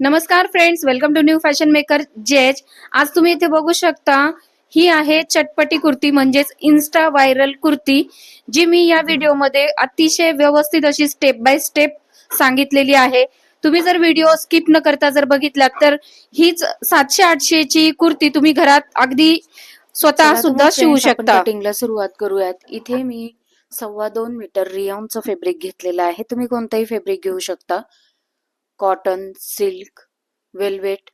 नमस्कार friends, welcome to new fashion maker जेज. आज तुम्ही इथे बघू शकता, ही आहे चटपटी कुर्ती म्हणजेच इन्स्टा व्हायरल कुर्ती, जी मी या व्हिडिओमध्ये अतिशय व्यवस्थित अशी स्टेप बाय स्टेप सांगितलेली आहे. तुम्ही जर व्हिडिओ स्किप न करता जर बघितलात तर हीच 700-800 ची कुर्ती तुम्ही घरात अगदी स्वतः चला तर सुद्धा मग शिवू फ्रेंड्स, आपण शकता. कटिंगला सुरुवात करूयात. इथे मी 2.25 मीटर रियॉनचं फॅब्रिक घेतलेलं आहे. तुम्ही कोणताही फॅब्रिक घेऊ शकता. कॉटन, सिल्क, वेल्वेट,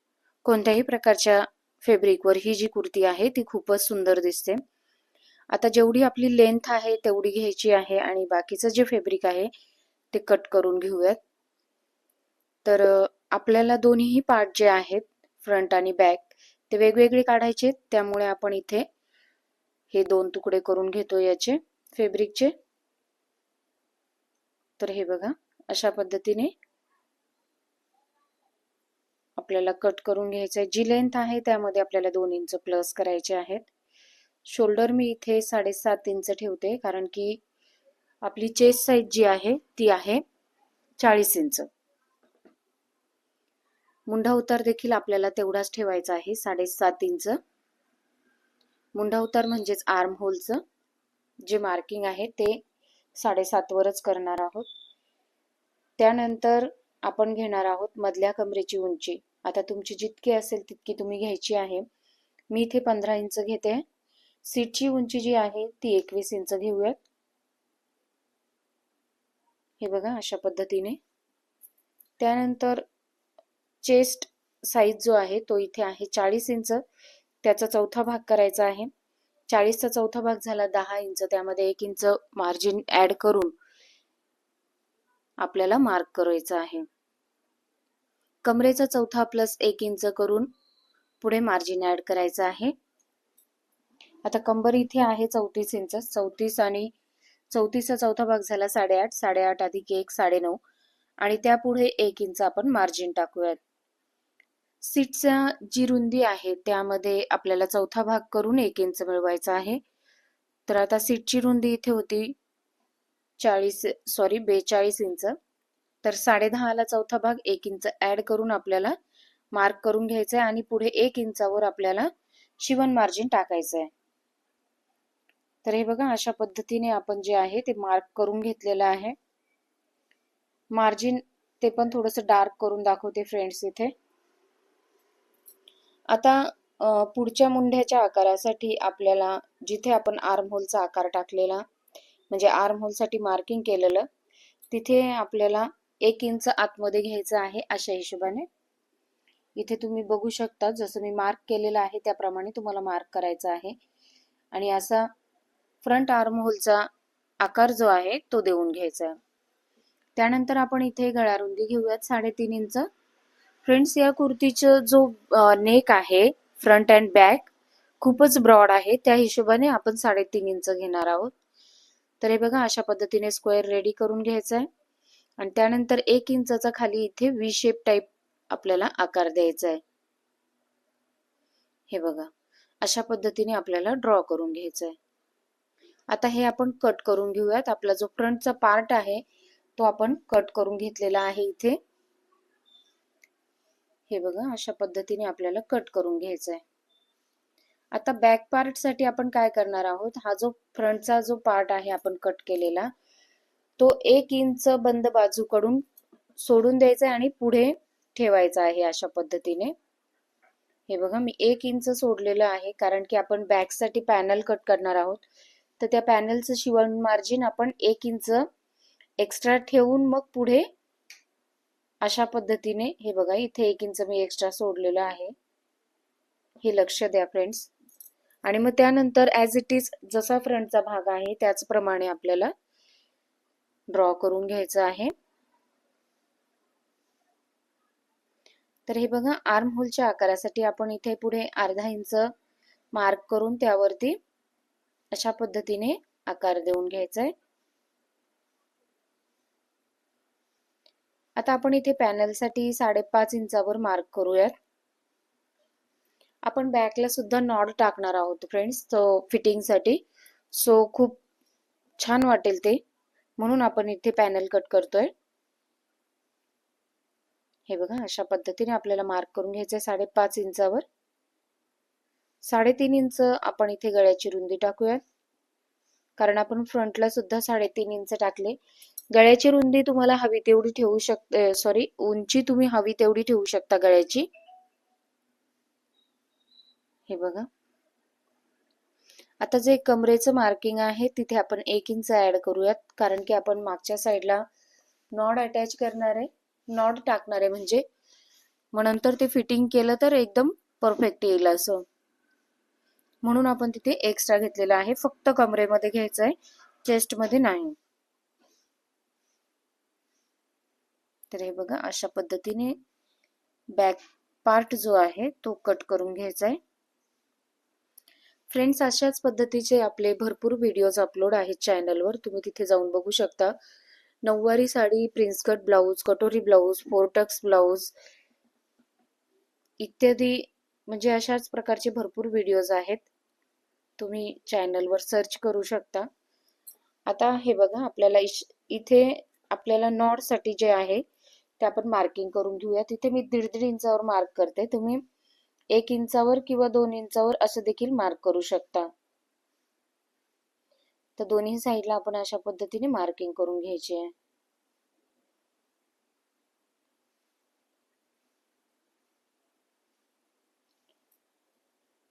कोणत्याही प्रकारच्या फॅब्रिकवर ही जी कुर्ती आहे ती खूपच सुंदर दिसते. आता जेवढी आपली लेंथ आहे तेवढी घ्यायची आहे आणि बाकीचं जे फॅब्रिक आहे ते कट करून घेऊयात. तर आपल्याला दोन्हीही पार्ट जे आहेत, फ्रंट आणि बॅक, ते वेगवेगळे काढायचे. त्यामुळे आपण इथे हे 2 तुकडे करून घेतो याचे फॅब्रिकचे. तर हे बघा, अशा पद्धतीने आपल्याला कट करून घ्यायचं आहे. जी लेंथ आहे त्यामध्ये आपल्याला 2 इंच प्लस करायचे आहेत. शोल्डर मी इथे 7.5 इंच ठेवते, कारण की आपली चेस्ट साइज जी आहे ती आहे 40 इंच. मुंढा उतार देखील आपल्याला तेवढाच ठेवायचा आहे, 7.5 इंच. मुंढा उतार म्हणजेच आर्म होलचं जे मार्किंग आहे ते 7.5 वरच करणार आहोत. त्यानंतर आपण घेणार आहोत मधल्या कमरेची उंची. आता तुमची जितकी असेल तितकी तुम्ही घ्यायची आहे. मी इथे 15 इंच घेते. सीटची उंची जी आहे ती 21 इंच घेऊयात. हे बघा, अशा पद्धतीने. त्यानंतर चेस्ट साईज जो आहे तो इथे आहे 40 इंच. त्याचा चौथा भाग करायचा आहे. 40चा चौथा भाग झाला 10 इंच. त्यामध्ये 1 इंच मार्जिन ऍड करून आपल्याला मार्क करायचं आहे. कमरेचा चौथा प्लस 1 इंच करून पुढे मार्जिन ऍड करायचं आहे. आता कंबर इथे आहे 34 इंच. 34 आणि 34चा चौथा भाग झाला 8.5. 8.5 अधिक 1 9.5 आणि त्यापुढे 1 इंच आपण मार्जिन टाकूयात. सीटचा जी रुंदी आहे त्यामध्ये आपल्याला चौथा भाग करून 1 इंच मिळवायचा आहे. तर आता सीटची रुंदी इथे होती 42 इंच. तर 10.5 ला चौथा भाग 1 इंच ऍड करून आपल्याला मार्क करून घ्यायचं आहे आणि पुढे 1 इंचावर आपल्याला शिवण मार्जिन टाकायचं आहे. तर हे बघा, अशा पद्धतीने आपण जे आहे ते मार्क करून घेतलेलं आहे. मार्जिन ते पण थोडंसं डार्क करून दाखवते फ्रेंड्स इथे. आता पुढच्या मुंढ्याच्या आकारासाठी आपल्याला जिथे आपण आर्म होलचा आकार टाकलेला, म्हणजे आर्म होलसाठी मार्किंग केलेलं, तिथे आपल्याला 1 इंच आतमध्ये घ्यायचं आहे. अशा हिशोबाने इथे तुम्ही बघू शकता, जसं मी मार्क केलेलं आहे त्याप्रमाणे तुम्हाला मार्क करायचा आहे आणि असा फ्रंट आर्म होलचा आकार जो आहे तो देऊन घ्यायचा आहे. त्यानंतर आपण इथे गळा रुंदी घेऊयात 3.5 इंच. फ्रेंड्स, या कुर्तीचा जो नेक आहे फ्रंट अँड बॅक खूपच ब्रॉड आहे, त्या हिशोबाने आपण 3.5 इंच घेणार आहोत. तर हे बघा, अशा पद्धतीने स्क्वेअर रेडी करून घ्यायचा आहे आणि त्यानंतर 1 इंचाचा खाली इथे व्ही शेप टाइप आपल्याला आकार द्यायचा आहे. हे बघा, अशा पद्धतीने आपल्याला ड्रॉ करून घ्यायचं आहे. आता हे आपण कट करून घेऊयात. आपला जो फ्रंटचा पार्ट आहे तो आपण कट करून घेतलेला आहे इथे. हे बघा, अशा पद्धतीने आपल्याला कट करून घ्यायचं आहे. आता बॅक पार्ट साठी आपण काय करणार आहोत, हा जो फ्रंटचा जो पार्ट आहे आपण कट केलेला, तो 1 इंच बंद बाजूकडून सोडून द्यायचा आणि पुढे ठेवायचा आहे अशा पद्धतीने. हे बघा, मी 1 इंच सोडलेलं आहे, कारण की आपण बॅक साठी पॅनल कट करणार आहोत. तर त्या पॅनलचं शिवण मार्जिन आपण 1 इंच एक्स्ट्रा ठेवून मग पुढे अशा पद्धतीने, हे बघा, इथे 1 इंच मी एक्स्ट्रा सोडलेलं आहे. हे लक्ष द्या फ्रेंड्स. आणि मग त्यानंतर ऍज इट इज जसा फ्रंटचा भाग आहे त्याचप्रमाणे आपल्याला ड्रॉ करून घ्यायचं आहे. तर हे बघा, आर्म होलच्या आकारासाठी आपण इथे पुढे अर्धा इंच मार्क करून त्यावरती अशा पद्धतीने आकार देऊन घ्यायचा आहे. आता आपण इथे पॅनलसाठी 5.5 इंचावर मार्क करूयात. आपण बॅकला सुद्धा नॉट टाकणार आहोत फ्रेंड्स, तो फिटिंगसाठी. सो खूप छान वाटेल ते, म्हणून आपण इथे पॅनल कट करतोय. हे बघा, अशा पद्धतीने आपल्याला मार्क करून घ्यायचंय 5.5 इंचावर. 3.5 इंच आपण इथे गळ्याची रुंदी टाकूयात, कारण आपण फ्रंटला सुद्धा 3.5 इंच टाकले. गळ्याची रुंदी तुम्हाला हवी तेवढी ठेवू शकता, सॉरी, उंची तुम्ही हवी तेवढी ठेवू शकता गळ्याची. हे बघा, आता जे कमरेचं मार्किंग आहे तिथे आपण 1 इंच ऍड करूयात, कारण की आपण मागच्या साईडला नॉड अटॅच करणार आहे, नॉड टाकणार आहे, म्हणजे मग नंतर ते फिटिंग केलं तर एकदम परफेक्ट येईल असं. म्हणून आपण तिथे एक्स्ट्रा घेतलेला आहे. फक्त कमरेमध्ये घ्यायचं आहे, चेस्ट मध्ये नाही. तर हे बघा, अशा पद्धतीने बॅक पार्ट जो आहे तो कट करून घ्यायचा आहे. फ्रेंड्स, अशाच पद्धतीचे आपले भरपूर व्हिडिओज अपलोड आहेत चॅनलवर, तुम्ही तिथे जाऊन बघू शकता. नऊवारी साडी, प्रिन्स कट ब्लाऊज, कटोरी ब्लाऊज, फोरटक्स ब्लाऊज इत्यादी, म्हणजे अशाच प्रकारचे भरपूर व्हिडिओज आहेत, तुम्ही चॅनलवर सर्च करू शकता. आता हे बघा, आपल्याला इथे आपल्याला नॉड साठी जे आहे ते आपण मार्किंग करून घेऊया. तिथे मी 1.5 इंचावर मार्क करते, तुम्ही 1 इंचावर किंवा 2 इंचावर असं देखील मार्क करू शकता. तर दोन्ही साईडला आपण अशा पद्धतीने मार्किंग करून घ्यायची आहे.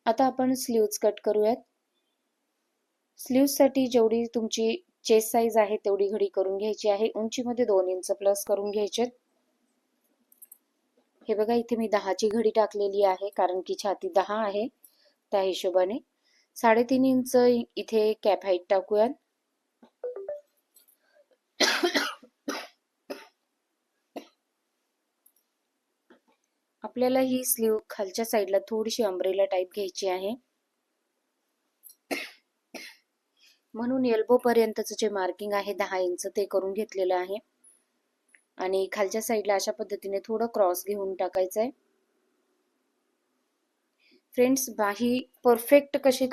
आता आपण स्लीव्ज कट करूयात. स्लीव्ज साठी जेवढी तुमची चेस्ट साईज आहे तेवढी घडी करून घ्यायची आहे. उंचीमध्ये 2 इंच प्लस करून घ्यायचे. हे बघा, इथे मी 10 ची घडी टाकलेली आहे, कारण की छाती 10 आहे, त्या हिशोबाने 3.5 इंच इथे कॅप हाईट टाकूयात. आपल्याला ही स्लीव खालच्या साईडला थोडीशी अम्ब्रेला टाइप घ्यायची आहे, म्हणून एल्बो पर्यंतचं जे मार्किंग आहे 10 इंच ते करून घेतलेलं आहे. आणि खालच्या साईडला अशा पद्धतीने थोडं क्रॉस घेऊन टाकायचं आहे. फ्रेंड्स, बाही परफेक्ट कशी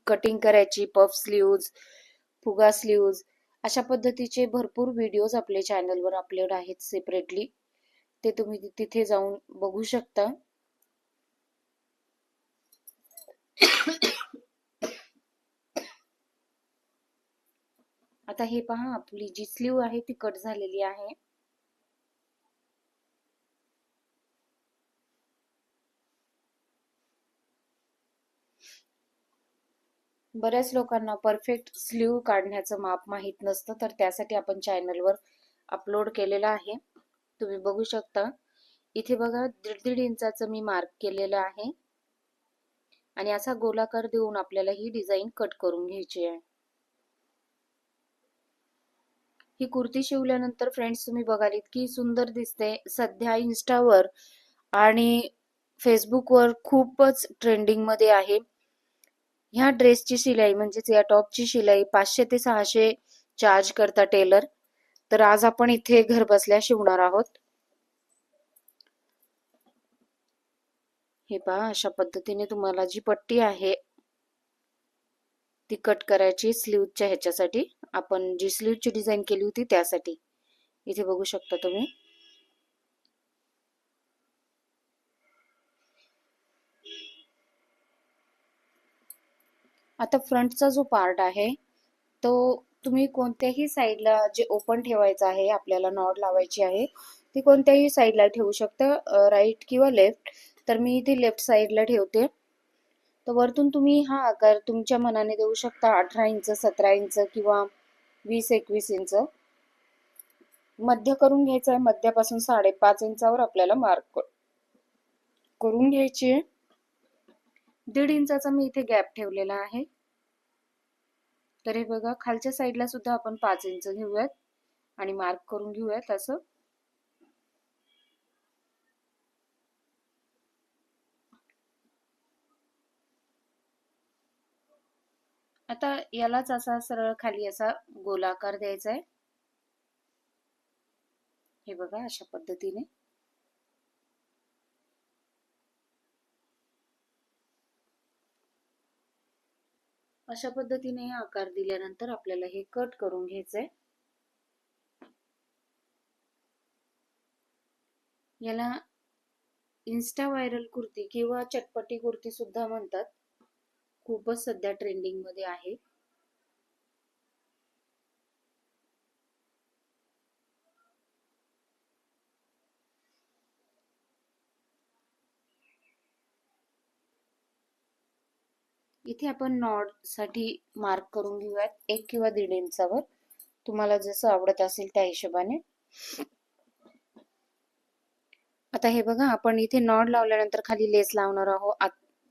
कटिंग करायची, पफ स्लीव्ज, फुगा स्लीव्ज, अशा पद्धतीचे भरपूर व्हिडिओज आपल्या चॅनलवर अपलोड आहेत सेपरेटली, ते तुम्ही तिथे जाऊन बघू शकता. आता हे पहा, आपली जी स्लीव आहे ती कट झालेली आहे. बऱ्याच लोकांना परफेक्ट स्लीव काढण्याचं माप माहीत नसतं, तर त्यासाठी आपण चॅनलवर अपलोड केलेलं आहे, तुम्ही बघू शकता. इथे बघा, 1.5 इंचाचं मी मार्क केलेलं आहे आणि असा गोलाकार देऊन आपल्याला ही डिझाईन कट करून घ्यायची आहे. ही कुर्ती शिवल्यानंतर फ्रेंड्स तुम्ही बघाल इतकी सुंदर दिसते. सध्या इन्स्टावर आणि फेसबुकवर खूपच ट्रेंडिंग मध्ये आहे. ह्या ड्रेसची शिलाई, म्हणजेच या टॉपची शिलाई 500 ते 600 चार्ज करता टेलर. तर आज आपण इथे घर बसल्या शिवणार आहोत. हे पहा, अशा पद्धतीने तुम्हाला जी पट्टी आहे ती कट करायची स्लीवच्या ह्याच्यासाठी, आपण जी स्लीवची डिझाईन केली होती त्यासाठी. इथे बघू शकता तुम्ही. आता फ्रंटचा जो पार्ट आहे तो तुम्ही कोणत्याही साईडला, जे ओपन ठेवायचं आहे, आपल्याला नॉड लावायची आहे, ती कोणत्याही साईडला ठेवू शकता, राईट किंवा लेफ्ट. तर मी इथे लेफ्ट साईडला ठेवते. तर वरतून तुम्ही हा आकार तुमच्या मनाने देऊ शकता, 18 इंच, 17 इंच किंवा 20-21 इंच. मध्य करून घ्यायचं आहे. मध्यापासून 5.5 इंचावर आपल्याला मार्क करून घ्यायची आहे. 1.5 इंचाचा मी इथे गॅप ठेवलेला आहे. तर हे बघा, खालच्या साईडला सुद्धा आपण 5 इंच घेऊयात आणि मार्क करून घेऊयात असं. आता यालाच असा सरळ खाली असा गोलाकार द्यायचा आहे. हे बघा, अशा पद्धतीने. अशा पद्धतीने आकार दिल्यानंतर आपल्याला हे कट करून घ्यायचंय. याला इन्स्टा व्हायरल कुर्ती किंवा चटपटी कुर्ती सुद्धा म्हणतात. खूपच सध्या ट्रेंडिंग मध्ये आहे. इथे आपण नॉट साठी मार्क करून घेऊयात 1 किंवा 1.5 इंचावर. तुम्हाला जसं आवडत असेल त्या हिशोबाने. आता हे बघा, आपण इथे नॉट लावल्यानंतर खाली लेस लावणार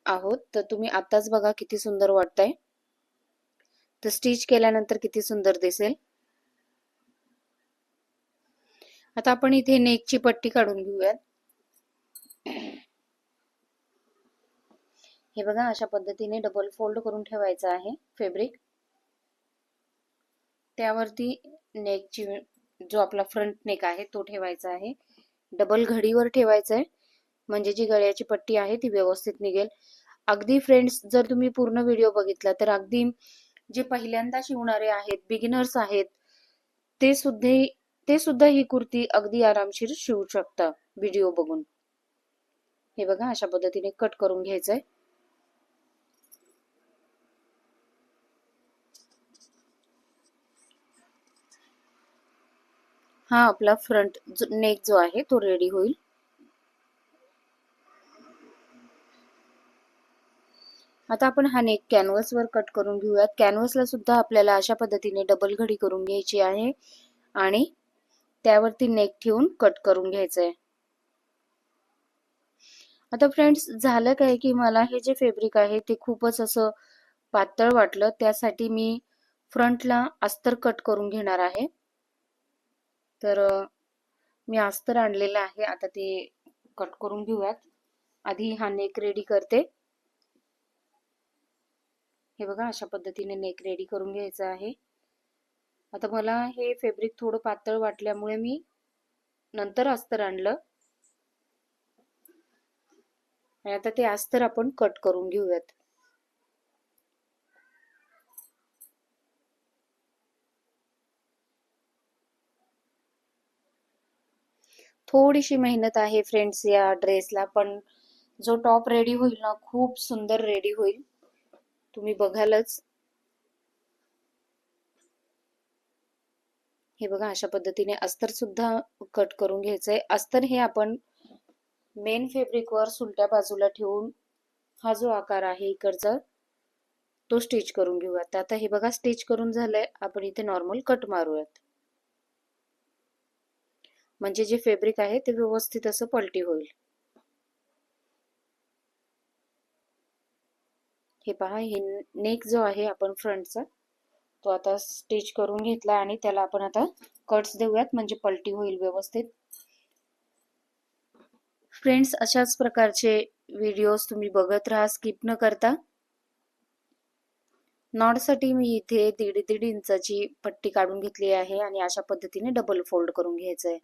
आहोत. तर तुम्ही आताच बघा किती सुंदर वाटतंय. तर स्टिच केल्यानंतर किती सुंदर दिसेल. आता आपण इथे नेकची पट्टी काढून घेऊयात. हे बघा, अशा पद्धतीने डबल फोल्ड करून ठेवायचं आहे फॅब्रिक. त्यावरती नेकची जो आपला फ्रंट नेक आहे तो ठेवायचा आहे. डबल घडीवर ठेवायचं आहे, म्हणजे जी गळ्याची पट्टी आहे ती व्यवस्थित निघेल. अगदी फ्रेंड्स, जर तुम्ही पूर्ण व्हिडिओ बघितला तर अगदी जे पहिल्यांदा शिवणारे आहेत, बिगिनर्स आहेत, ते सुद्धा ही कुर्ती अगदी आरामशीर शिवू शकता व्हिडिओ बघून. हे बघा, अशा पद्धतीने कट करून घ्यायचंय. हा आपला फ्रंट नेक जो आहे तो रेडी होईल. आता आपण हा नेक कॅनव्हास वर कट करून घेऊयात. कॅनव्हासला सुद्धा आपल्याला अशा पद्धतीने डबल घडी करून घ्यायची आहे आणि त्यावरती नेक ठेवून कट करून घ्यायचंय. आता फ्रेंड्स, झालं काय की मला हे जे फॅब्रिक आहे ते खूपच असं पातळ वाटलं. त्यासाठी मी फ्रंटला अस्तर कट करून घेणार आहे. तर मी अस्तर आणलेलं आहे. आता ते कट करून घेऊयात. आधी हा नेक रेडी करते. हे बघा, अशा पद्धतीने नेक रेडी करून घ्यायचं आहे. आता मला हे फॅब्रिक थोडं पातळ वाटल्यामुळे मी नंतर अस्तर आणलं आणि आता ते अस्तर आपण कट करून घेऊयात. थोडीशी मेहनत आहे फ्रेंड्स या ड्रेसला, पण जो टॉप रेडी होईल ना, खूप सुंदर रेडी होईल. तुम्ही बघालच. हे बघा, अशा पद्धतीने अस्तर सुद्धा कट करून घ्यायचंय. अस्तर हे आपण मेन फॅब्रिक वर सुलट्या बाजूला ठेवून हा जो आकार आहे इकडचा तो स्टिच करून घेऊयात. आता हे बघा, स्टिच करून झालंय. आपण इथे नॉर्मल कट मारूयात, म्हणजे जे फॅब्रिक आहे ते व्यवस्थित असं पलटी होईल. हे पहा, हे नेक जो आहे आपण फ्रंटचा तो आता स्टिच करून घेतला आणि त्याला आपण आता कट्स देऊयात, म्हणजे पलटी होईल व्यवस्थित. फ्रेंड्स, अशाच प्रकारचे व्हिडिओज तुम्ही बघत राहा स्किप न करता. नॉटसाठी मी इथे 1.5 इंचाची पट्टी काढून घेतली आहे आणि अशा पद्धतीने डबल फोल्ड करून घ्यायचंय.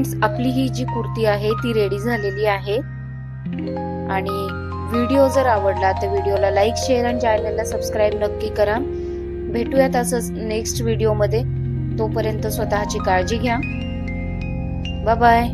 फ्रेंड्स, आपली ही जी कुर्ती आहे ती रेडी झालेली आहे. आणि व्हिडिओ जर आवडला तर व्हिडिओला लाईक, शेअर आणि चॅनलला सबस्क्राईब नक्की करा. भेटूयात असंच नेक्स्ट व्हिडिओमध्ये. तोपर्यंत स्वतःची काळजी घ्या. Bye bye.